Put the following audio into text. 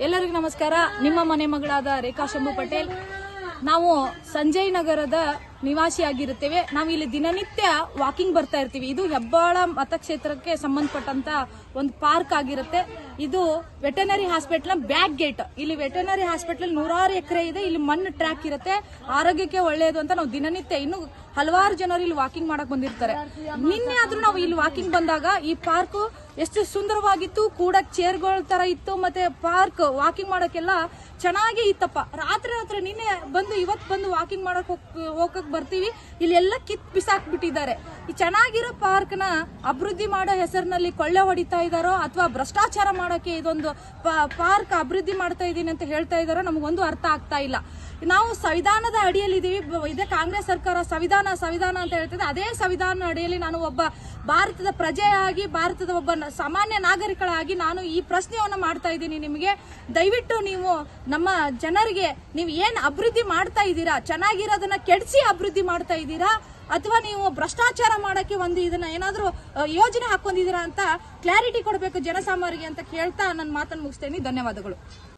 ಎಲ್ಲರಿಗೂ ನಮಸ್ಕಾರ. ನಿಮ್ಮ ಮನೆ ಮಗಳಾದ ರೇಖಾ ಶಂಭು ಪಟೇಲ್. ನಾವು ಸಂಜಯ್ ನಗರದ ನಿವಾಸಿಯಾಗಿರುತ್ತೇವೆ. ನಾವು ಇಲ್ಲಿ ದಿನನಿತ್ಯ ವಾಕಿಂಗ್ ಬರ್ತಾ ಇರ್ತೀವಿ. ಇದು ಹೆಬ್ಬಾಳ ಮತಕ್ಷೇತ್ರಕ್ಕೆ ಸಂಬಂಧಪಟ್ಟಂತ ಒಂದು ಪಾರ್ಕ್ ಆಗಿರುತ್ತೆ. ಇದು ವೆಟರ್ನರಿ ಹಾಸ್ಪಿಟಲ್ ಬ್ಯಾಕ್ ಗೇಟ್. ಇಲ್ಲಿ ವೆಟರ್ನರಿ ಹಾಸ್ಪಿಟಲ್ 100 ಎಕರೆ ಇದೆ. ಇಲ್ಲಿ ಮಣ್ಣು ಟ್ರ್ಯಾಕ್ ಇರುತ್ತೆ. ಆರೋಗ್ಯಕ್ಕೆ ಒಳ್ಳೆಯದು ಅಂತ ನಾವು ದಿನನಿತ್ಯ ಇನ್ನು ಹಲವಾರು ಜನರು ಇಲ್ಲಿ ವಾಕಿಂಗ್ ಮಾಡಕ್ ಬಂದಿರ್ತಾರೆ. ನಿನ್ನೆ ಆದ್ರೂ ನಾವು ಇಲ್ಲಿ ವಾಕಿಂಗ್ ಬಂದಾಗ ಈ ಪಾರ್ಕ್ ಎಷ್ಟು ಸುಂದರವಾಗಿತ್ತು, ಕೂಡಕ್ ಚೇರ್ಗಳ ತರ ಇತ್ತು, ಮತ್ತೆ ಪಾರ್ಕ್ ವಾಕಿಂಗ್ ಮಾಡಕ್ಕೆಲ್ಲ ಚೆನ್ನಾಗಿ ಇತ್ತಪ್ಪ. ರಾತ್ರಿ ನಿನ್ನೆ ಬಂದು ಇವತ್ತು ಬಂದು ವಾಕಿಂಗ್ ಮಾಡಕ್ ಹೋಗಕ್ ಬರ್ತೀವಿ, ಇಲ್ಲಿ ಎಲ್ಲ ಕಿತ್ ಬಿಸಾಕ್ ಬಿಟ್ಟಿದ್ದಾರೆ. ಈ ಚೆನ್ನಾಗಿರೋ ಪಾರ್ಕ್ ನ ಅಭಿವೃದ್ಧಿ ಮಾಡೋ ಹೆಸರಿನಲ್ಲಿ ಕೊಳ್ಳೆ ಹೊಡಿತಾ ಇದಾರೋ ಅಥವಾ ಭ್ರಷ್ಟಾಚಾರ ಮಾಡಕ್ಕೆ ಇದೊಂದು ಪಾರ್ಕ್ ಅಭಿವೃದ್ಧಿ ಮಾಡ್ತಾ ಇದೀನಿ ಅಂತ ಹೇಳ್ತಾ ಇದಾರೋ ನಮಗೊಂದು ಅರ್ಥ ಆಗ್ತಾ ಇಲ್ಲ. ನಾವು ಸಂವಿಧಾನದ ಅಡಿಯಲ್ಲಿ ಇದೀವಿ. ಇದೇ ಕಾಂಗ್ರೆಸ್ ಸರ್ಕಾರ ಸಂವಿಧಾನ ಅಂತ ಹೇಳ್ತಿದೆ. ಅದೇ ಸಂವಿಧಾನ ಅಡಿಯಲ್ಲಿ ನಾನು ಒಬ್ಬ ಭಾರತದ ಪ್ರಜೆಯಾಗಿ, ಭಾರತದ ಒಬ್ಬ ಸಾಮಾನ್ಯ ನಾಗರಿಕಳಾಗಿ ನಾನು ಈ ಪ್ರಶ್ನೆಯನ್ನ ಮಾಡ್ತಾ ಇದ್ದೀನಿ ನಿಮಗೆ. ದಯವಿಟ್ಟು ನೀವು ನಮ್ಮ ಜನರಿಗೆ ನೀವು ಏನ್ ಅಭಿವೃದ್ಧಿ ಮಾಡ್ತಾ ಇದ್ದೀರಾ, ಚೆನ್ನಾಗಿರೋದನ್ನ ಕೆಡಿಸಿ ಅಭಿವೃದ್ಧಿ ಮಾಡ್ತಾ ಇದ್ದೀರಾ ಅಥವಾ ನೀವು ಭ್ರಷ್ಟಾಚಾರ ಮಾಡಕ್ಕೆ ಒಂದು ಇದನ್ನ ಏನಾದ್ರೂ ಯೋಜನೆ ಹಾಕೊಂಡಿದ್ದೀರಾ ಅಂತ ಕ್ಲಾರಿಟಿ ಕೊಡಬೇಕು ಜನಸಾಮಾನ್ಯರಿಗೆ ಅಂತ ಕೇಳ್ತಾ ನನ್ನ ಮಾತನ್ನು ಮುಗಿಸ್ತೇನೆ. ಧನ್ಯವಾದಗಳು.